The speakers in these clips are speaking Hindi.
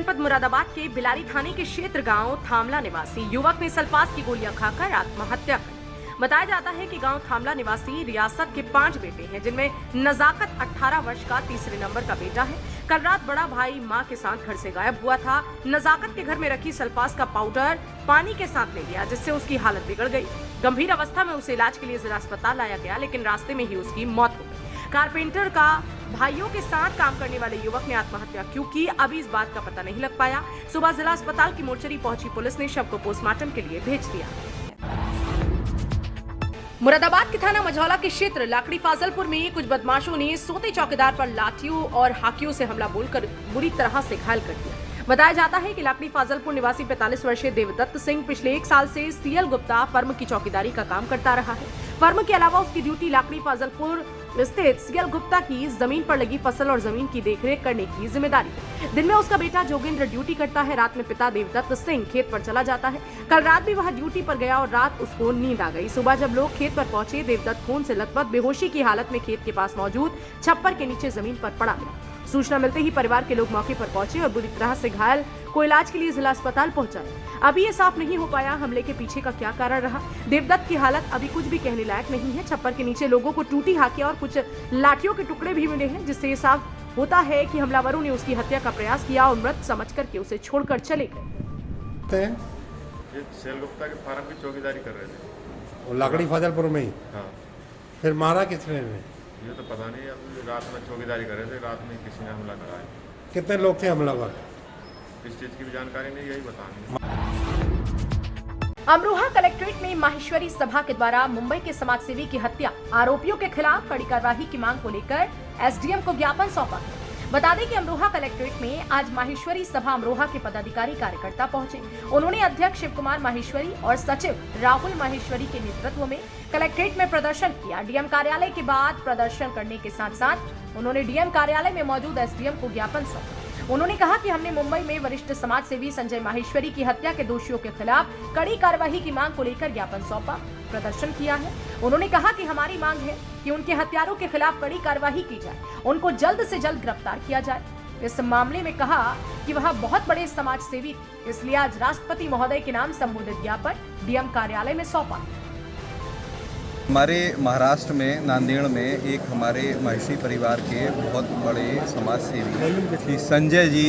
जनपद मुरादाबाद के बिलारी थाने के क्षेत्र गांव थामला निवासी युवक ने सल्फास की गोलियां खाकर आत्महत्या कर ली। बताया जाता है कि गांव थामला निवासी रियासत के 5 बेटे हैं, जिनमें नजाकत 18 वर्ष का तीसरे नंबर का बेटा है। कल रात बड़ा भाई मां के साथ घर से गायब हुआ था। नजाकत के घर में रखी सल्फास का पाउडर पानी के साथ ले गया, जिससे उसकी हालत बिगड़ गई। गंभीर अवस्था में उसे इलाज के लिए जिला अस्पताल लाया गया, लेकिन रास्ते में ही उसकी मौत हो गई। कारपेंटर का भाइयों के साथ काम करने वाले युवक ने आत्महत्या क्यों की, अभी इस बात का पता नहीं लग पाया। सुबह जिला अस्पताल की मोर्चरी पहुंची पुलिस ने शव को पोस्टमार्टम के लिए भेज दिया। मुरादाबाद के थाना मझौला के क्षेत्र लाकड़ी फाजलपुर में कुछ बदमाशों ने सोते चौकीदार पर लाठियों और हाकियों से हमला बोलकर बुरी तरह से घायल कर दिया। बताया जाता है कि लाकड़ी फाजलपुर निवासी 45 वर्षीय देवदत्त सिंह पिछले 1 साल से सीएल गुप्ता फर्म की चौकीदारी का काम करता रहा है। फर्म के अलावा उसकी ड्यूटी लाकड़ी फाजलपुर स्थित सीएल गुप्ता की जमीन पर लगी फसल और जमीन की देखरेख करने की जिम्मेदारी है। दिन में उसका बेटा जोगेंद्र ड्यूटी करता है, रात में पिता देवदत्त सिंह खेत पर चला जाता है। कल रात भी वह ड्यूटी पर गया और रात उसको नींद आ गई। सुबह जब लोग खेत पर पहुंचे, देवदत्त खून से लथपथ बेहोशी की हालत में खेत के पास मौजूद छप्पर के नीचे जमीन पर पड़ा मिला। सूचना मिलते ही परिवार के लोग मौके पर पहुंचे और बुरी तरह से घायल को इलाज के लिए जिला अस्पताल पहुंचाया। अभी ये साफ नहीं हो पाया हमले के पीछे का क्या कारण रहा। देवदत्त की हालत अभी कुछ भी कहने लायक नहीं है। छप्पर के नीचे लोगों को टूटी हाकिया और कुछ लाठियों के टुकड़े भी मिले हैं, जिससे ये साफ होता है कि हमलावरों ने उसकी हत्या का प्रयास किया और मृत समझ करके उसे छोड़कर चले गए। सीएल गुप्ता के फार्म की चौकीदारी कर रहे थे और लाकड़ी फाजलपुर में ही। हाँ। फिर मारा किसने ने? ये तो पता नहीं, अब रात में चौकीदारी कर रहे थे, रात में किसी ने हमला करा है। कितने लोग थे हमलावर? इस चीज की भी जानकारी नहीं, यही बताएंगे। अमरोहा कलेक्ट्रेट में माहेश्वरी सभा के द्वारा मुंबई के समाजसेवी की हत्या, आरोपियों के खिलाफ कड़ी कार्रवाई की मांग को लेकर एसडीएम को ज्ञापन सौंपा गया। बता दें कि अमरोहा कलेक्ट्रेट में आज माहेश्वरी सभा अमरोहा के पदाधिकारी कार्यकर्ता पहुंचे। उन्होंने अध्यक्ष शिव कुमार माहेश्वरी और सचिव राहुल माहेश्वरी के नेतृत्व में कलेक्ट्रेट में प्रदर्शन किया। डीएम कार्यालय के बाद प्रदर्शन करने के साथ साथ उन्होंने डीएम कार्यालय में मौजूद एसडीएम को ज्ञापन सौंपा। उन्होंने कहा कि हमने मुंबई में वरिष्ठ समाज सेवी संजय माहेश्वरी की हत्या के दोषियों के खिलाफ कड़ी कार्रवाई की मांग को लेकर ज्ञापन सौंपा, प्रदर्शन किया है। उन्होंने कहा कि हमारी मांग है कि उनके हत्यारों के खिलाफ कड़ी कार्रवाई की जाए, उनको जल्द से जल्द गिरफ्तार किया जाए। इस मामले में कहा कि वह बहुत बड़े समाज सेवी थे, इसलिए आज राष्ट्रपति महोदय के नाम संबोधित ज्ञापन डीएम कार्यालय में सौंपा। हमारे महाराष्ट्र में नांदेड़ में एक हमारे महिषी परिवार के बहुत बड़े समाज सेवी संजय जी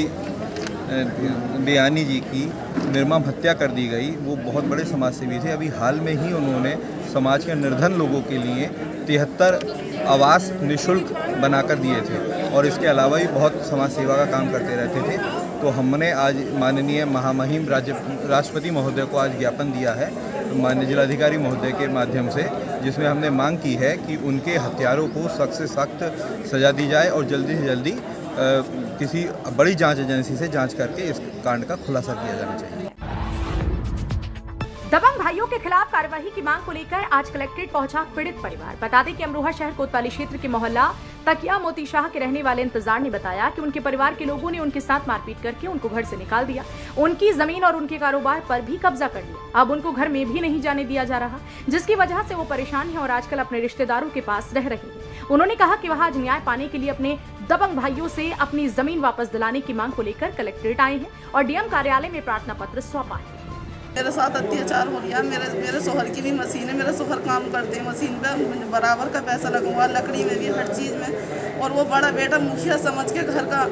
बेयानी जी की निर्मम हत्या कर दी गई। वो बहुत बड़े समाज सेवी थे। अभी हाल में ही उन्होंने समाज के निर्धन लोगों के लिए 73 आवास निःशुल्क बनाकर दिए थे और इसके अलावा भी बहुत समाज सेवा का काम करते रहते थे। तो हमने आज माननीय महामहिम राष्ट्रपति महोदय को आज ज्ञापन दिया है माननीय जिलाधिकारी महोदय के माध्यम से, जिसमें हमने मांग की है कि उनके हत्यारों को सख्त से सख्त सजा दी जाए और जल्दी से जल्दी किसी बड़ी जांच एजेंसी से जांच करके इस कांड का खुलासा किया जाना चाहिए। दबंग भाइयों के खिलाफ कार्रवाई की मांग को लेकर आज कलेक्ट्रेट पहुंचा पीड़ित परिवार। बता दें कि अमरोहा शहर कोतवाली क्षेत्र के मोहल्ला तकिया मोती शाह के रहने वाले इंतजार ने बताया कि उनके परिवार के लोगों ने उनके साथ मारपीट करके उनको घर से निकाल दिया, उनकी जमीन और उनके कारोबार पर भी कब्जा कर लिया। अब उनको घर में भी नहीं जाने दिया जा रहा, जिसकी वजह से वो परेशान है और आजकल अपने रिश्तेदारों के पास रह रहे हैं। उन्होंने कहा कि वह आज न्याय पाने के लिए अपने दबंग भाइयों से अपनी जमीन वापस दिलाने की मांग को लेकर कलेक्ट्रेट आए हैं और डीएम कार्यालय में प्रार्थना पत्र सौंपा है। मेरे साथ अत्याचार हो रहा है। मेरे शोहर की भी मशीन है, मेरा शोहर काम करते हैं मशीन पे, बराबर का पैसा लगा हुआ लकड़ी में भी, हर चीज़ में। और वो बड़ा बेटा मुखिया समझ के घर का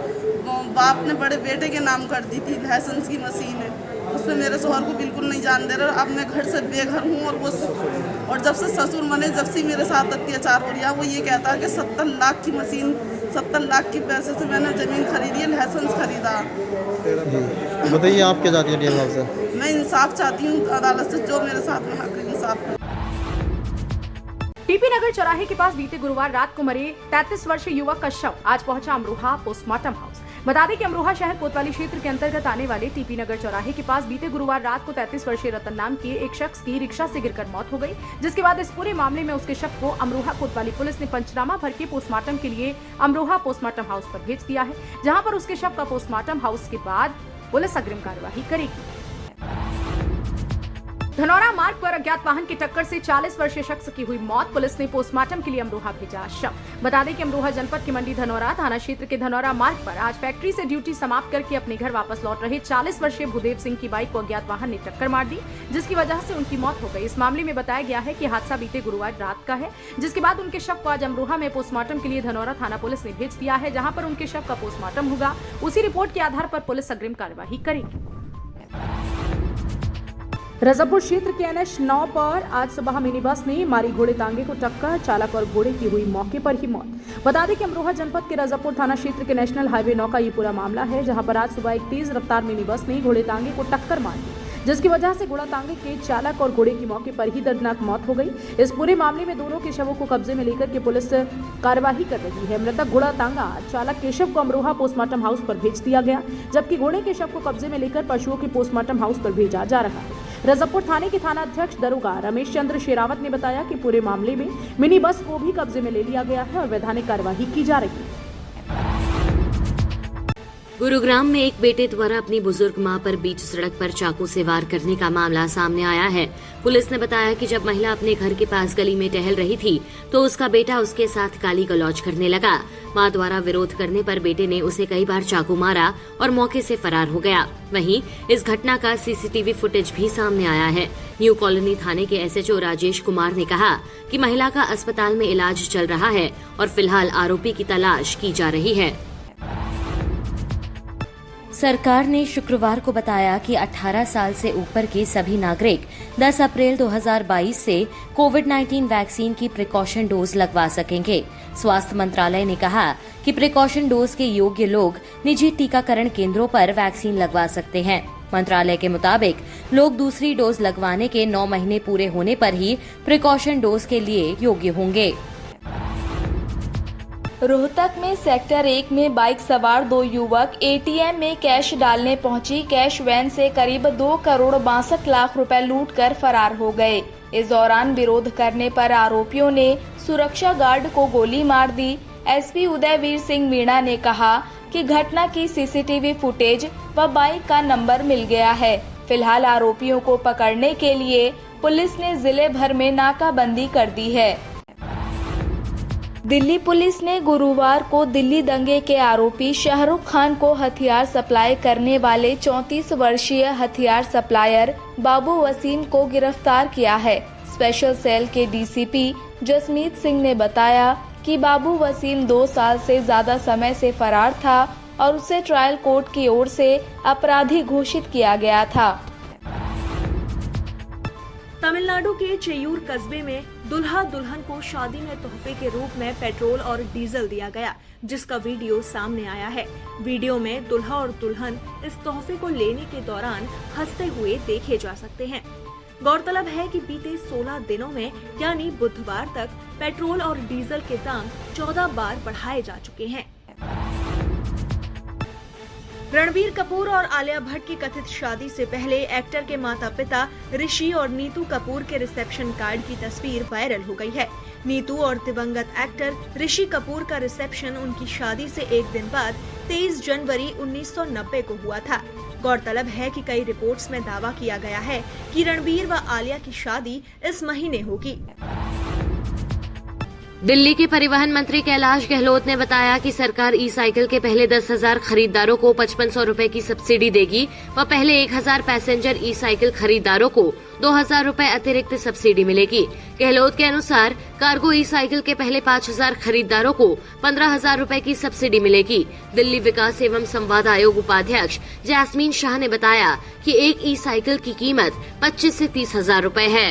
बाप ने बड़े बेटे के नाम कर दी थी। लाइसेंस की मशीन है, उसमें मेरे शोहर को बिल्कुल नहीं जान दे रहा। अब मैं घर से बेघर हूँ और जब से ससुर मने जब से मेरे साथ अत्याचार हो रहा है, वो ये कहता है कि 70 लाख की मशीन, 70 लाख के पैसे से मैंने ज़मीन खरीदी है, लाइसेंस खरीदा। बताइए आप क्या चाहती हैं डीएम साहब से? मैं इंसाफ चाहती हूँ अदालत से, जो मेरे साथ में हक इंसाफ। टीपी नगर चौराहे के पास बीते गुरुवार रात को मरे 33 वर्षीय युवक का शव आज पहुंचा अमरोहा पोस्टमार्टम हाउस। बता दें कि अमरोहा शहर कोतवाली क्षेत्र के अंतर्गत आने वाले टीपी नगर चौराहे के पास बीते गुरुवार रात को 33 वर्षीय रतन नाम के एक शख्स की रिक्शा से गिरकर मौत हो गई, जिसके बाद इस पूरे मामले में उसके शव को अमरोहा कोतवाली पुलिस ने पंचनामा भर के पोस्टमार्टम के लिए अमरोहा पोस्टमार्टम हाउस पर भेज दिया है, जहाँ पर उसके शव का पोस्टमार्टम हाउस के बाद पुलिस अग्रिम कार्यवाही करेगी। धनौरा मार्ग पर अज्ञात वाहन की टक्कर से 40 वर्षीय शख्स की हुई मौत। पुलिस ने पोस्टमार्टम के लिए अमरोहा भेजा शव। बता दें कि अमरोहा जनपद के मंडी धनौरा थाना क्षेत्र के धनौरा मार्ग पर आज फैक्ट्री से ड्यूटी समाप्त करके अपने घर वापस लौट रहे 40 वर्षीय भूदेव सिंह की बाइक को अज्ञात वाहन ने टक्कर मार दी, जिसकी वजह से उनकी मौत हो गई। इस मामले में बताया गया है कि हादसा बीते गुरुवार रात का है, जिसके बाद उनके शव को आज अमरोहा में पोस्टमार्टम के लिए धनौरा थाना पुलिस ने भेज दिया है, जहां पर उनके शव का पोस्टमार्टम होगा। उसी रिपोर्ट के आधार पर पुलिस अग्रिम कार्यवाही करेगी। रजापुर क्षेत्र के NH 9 पर आज सुबह मिनी बस ने मारी घोड़े तांगे को टक्कर, चालक और घोड़े की हुई मौके पर ही मौत। बता दें कि अमरोहा जनपद के रजापुर थाना क्षेत्र के नेशनल हाईवे 9 का ये पूरा मामला है, जहां पर आज सुबह एक तेज रफ्तार मिनी बस ने घोड़े तांगे को टक्कर मार दी, जिसकी वजह से घोड़ा तांगे के चालक और घोड़े की मौके पर ही दर्दनाक मौत हो गई। इस पूरे मामले में दोनों के शवों को कब्जे में लेकर के पुलिस कार्यवाही कर रही है। मृतक घोड़ा तांगा चालक के शव को अमरोहा पोस्टमार्टम हाउस पर भेज दिया गया, जबकि घोड़े के शव को कब्जे में लेकर पशुओं के पोस्टमार्टम हाउस पर भेजा जा रहा है। रजापुर थाने के थाना अध्यक्ष दरोगा रमेश चंद्र शेरावत ने बताया कि पूरे मामले में मिनी बस को भी कब्जे में ले लिया गया है और वैधानिक कार्यवाही की जा रही है। गुरुग्राम में एक बेटे द्वारा अपनी बुजुर्ग मां पर बीच सड़क पर चाकू से वार करने का मामला सामने आया है। पुलिस ने बताया कि जब महिला अपने घर के पास गली में टहल रही थी तो उसका बेटा उसके साथ गाली गलौज करने लगा। मां द्वारा विरोध करने पर बेटे ने उसे कई बार चाकू मारा और मौके से फरार हो गया। वहीं इस घटना का सीसीटीवी फुटेज भी सामने आया है। न्यू कॉलोनी थाने के SHO राजेश कुमार ने कहा कि महिला का अस्पताल में इलाज चल रहा है और फिलहाल आरोपी की तलाश की जा रही है। सरकार ने शुक्रवार को बताया कि 18 साल से ऊपर के सभी नागरिक 10 अप्रैल 2022 से कोविड-19 वैक्सीन की प्रिकॉशन डोज लगवा सकेंगे। स्वास्थ्य मंत्रालय ने कहा कि प्रिकॉशन डोज के योग्य लोग निजी टीकाकरण केंद्रों पर वैक्सीन लगवा सकते हैं। मंत्रालय के मुताबिक लोग दूसरी डोज लगवाने के 9 महीने पूरे होने पर ही प्रिकॉशन डोज के लिए योग्य होंगे। रोहतक में सेक्टर 1 में बाइक सवार 2 युवक ATM में कैश डालने पहुंची कैश वैन से करीब 2 करोड़ 62 लाख रुपए लूटकर फरार हो गए। इस दौरान विरोध करने पर आरोपियों ने सुरक्षा गार्ड को गोली मार दी। SP उदयवीर सिंह मीणा ने कहा कि घटना की CCTV फुटेज व बाइक का नंबर मिल गया है। फिलहाल आरोपियों को पकड़ने के लिए पुलिस ने जिले भर में नाकाबंदी कर दी है। दिल्ली पुलिस ने गुरुवार को दिल्ली दंगे के आरोपी शाहरुख खान को हथियार सप्लाई करने वाले 34 वर्षीय हथियार सप्लायर बाबू वसीम को गिरफ्तार किया है। स्पेशल सेल के DCP जसमीत सिंह ने बताया कि बाबू वसीम 2 साल से ज्यादा समय से फरार था और उसे ट्रायल कोर्ट की ओर से अपराधी घोषित किया गया था। तमिलनाडु के चेयूर कस्बे में दुल्हा दुल्हन को शादी में तोहफे के रूप में पेट्रोल और डीजल दिया गया, जिसका वीडियो सामने आया है। वीडियो में दुल्हा और दुल्हन इस तोहफे को लेने के दौरान हंसते हुए देखे जा सकते हैं। गौरतलब है कि बीते 16 दिनों में यानी बुधवार तक पेट्रोल और डीजल के दाम 14 बार बढ़ाए जा चुके हैं। रणबीर कपूर और आलिया भट्ट की कथित शादी से पहले एक्टर के माता पिता ऋषि और नीतू कपूर के रिसेप्शन कार्ड की तस्वीर वायरल हो गई है। नीतू और दिवंगत एक्टर ऋषि कपूर का रिसेप्शन उनकी शादी से एक दिन बाद 23 जनवरी 1990 को हुआ था। गौरतलब है कि कई रिपोर्ट्स में दावा किया गया है कि रणबीर व आलिया की शादी इस महीने होगी। दिल्ली के परिवहन मंत्री कैलाश गहलोत ने बताया कि सरकार ई-साइकिल के पहले 10,000 खरीदारों को 5500 रुपए की सब्सिडी देगी व पहले 1000 पैसेंजर ई-साइकिल खरीदारों को 2000 रुपए अतिरिक्त सब्सिडी मिलेगी। गहलोत के अनुसार कार्गो ई-साइकिल के पहले 5000 खरीदारों को 15,000 रुपए की सब्सिडी मिलेगी। दिल्ली विकास एवं संवाद आयोग उपाध्यक्ष जैस्मीन शाह ने बताया कि एक ई-साइकिल की कीमत 25 से 30,000 रुपए है।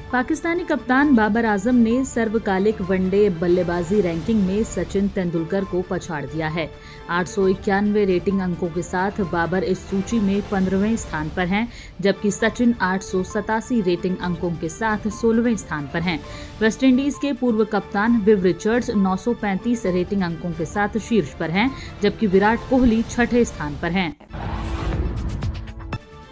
पाकिस्तानी कप्तान बाबर आजम ने सर्वकालिक वनडे बल्लेबाजी रैंकिंग में सचिन तेंदुलकर को पछाड़ दिया है। 891 रेटिंग अंकों के साथ बाबर इस सूची में 15वें स्थान पर हैं, जबकि सचिन 887 रेटिंग अंकों के साथ 16वें स्थान पर हैं। वेस्टइंडीज के पूर्व कप्तान विव रिचर्ड्स 935 रेटिंग अंकों के साथ शीर्ष पर हैं, जबकि विराट कोहली 6ठे स्थान पर हैं।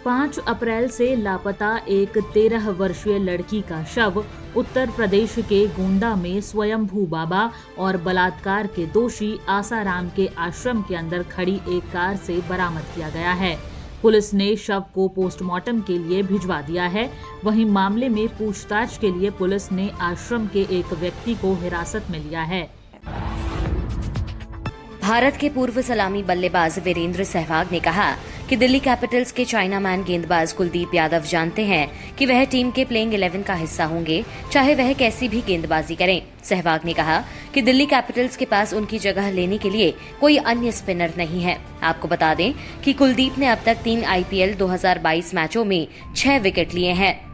5 अप्रैल से लापता एक 13 वर्षीय लड़की का शव उत्तर प्रदेश के गोंडा में स्वयंभू बाबा और बलात्कार के दोषी आसाराम के आश्रम के अंदर खड़ी एक कार से बरामद किया गया है। पुलिस ने शव को पोस्टमार्टम के लिए भिजवा दिया है। वहीं मामले में पूछताछ के लिए पुलिस ने आश्रम के एक व्यक्ति को हिरासत में लिया है। भारत के पूर्व सलामी बल्लेबाज वीरेंद्र सहवाग ने कहा कि दिल्ली कैपिटल्स के चाइनामैन गेंदबाज कुलदीप यादव जानते हैं कि वह टीम के प्लेइंग 11 का हिस्सा होंगे, चाहे वह कैसी भी गेंदबाजी करें। सहवाग ने कहा कि दिल्ली कैपिटल्स के पास उनकी जगह लेने के लिए कोई अन्य स्पिनर नहीं है। आपको बता दें कि कुलदीप ने अब तक 3 IPL 2022 मैचों में 6 विकेट लिए हैं।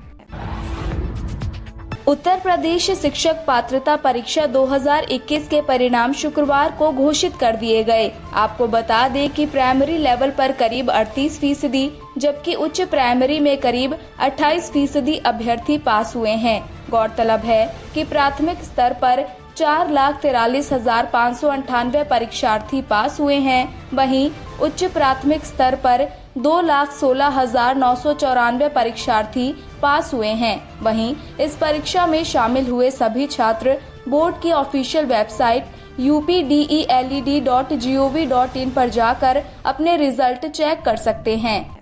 उत्तर प्रदेश शिक्षक पात्रता परीक्षा 2021 के परिणाम शुक्रवार को घोषित कर दिए गए। आपको बता दें कि प्राइमरी लेवल पर करीब 38%, जबकि उच्च प्राइमरी में करीब 28% अभ्यर्थी पास हुए हैं। गौरतलब है कि प्राथमिक स्तर पर 4,43,598 परीक्षार्थी पास हुए हैं। वहीं उच्च प्राथमिक स्तर पर 2,16,994 परीक्षार्थी पास हुए हैं। वहीं इस परीक्षा में शामिल हुए सभी छात्र बोर्ड की ऑफिशियल वेबसाइट updeled.gov.in पर जाकर अपने रिजल्ट चेक कर सकते हैं।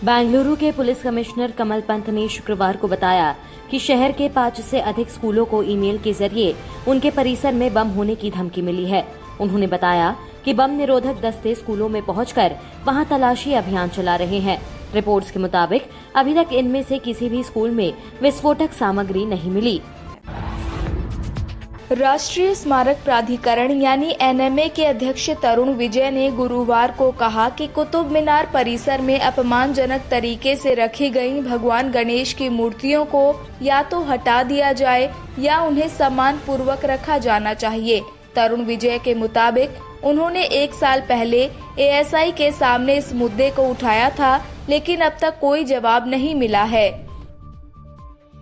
बेंगलुरु के पुलिस कमिश्नर कमल पंत ने शुक्रवार को बताया कि शहर के 5 से अधिक स्कूलों को ईमेल के जरिए उनके परिसर में बम होने की धमकी मिली है। उन्होंने बताया कि बम निरोधक दस्ते स्कूलों में पहुंचकर वहां तलाशी अभियान चला रहे हैं। रिपोर्ट्स के मुताबिक अभी तक इनमें से किसी भी स्कूल में विस्फोटक सामग्री नहीं मिली। राष्ट्रीय स्मारक प्राधिकरण यानी NMA के अध्यक्ष तरुण विजय ने गुरुवार को कहा कि कुतुब मीनार परिसर में अपमानजनक तरीके से रखी गई भगवान गणेश की मूर्तियों को या तो हटा दिया जाए या उन्हें सम्मान पूर्वक रखा जाना चाहिए। तरुण विजय के मुताबिक उन्होंने 1 साल पहले ASI के सामने इस मुद्दे को उठाया था, लेकिन अब तक कोई जवाब नहीं मिला है।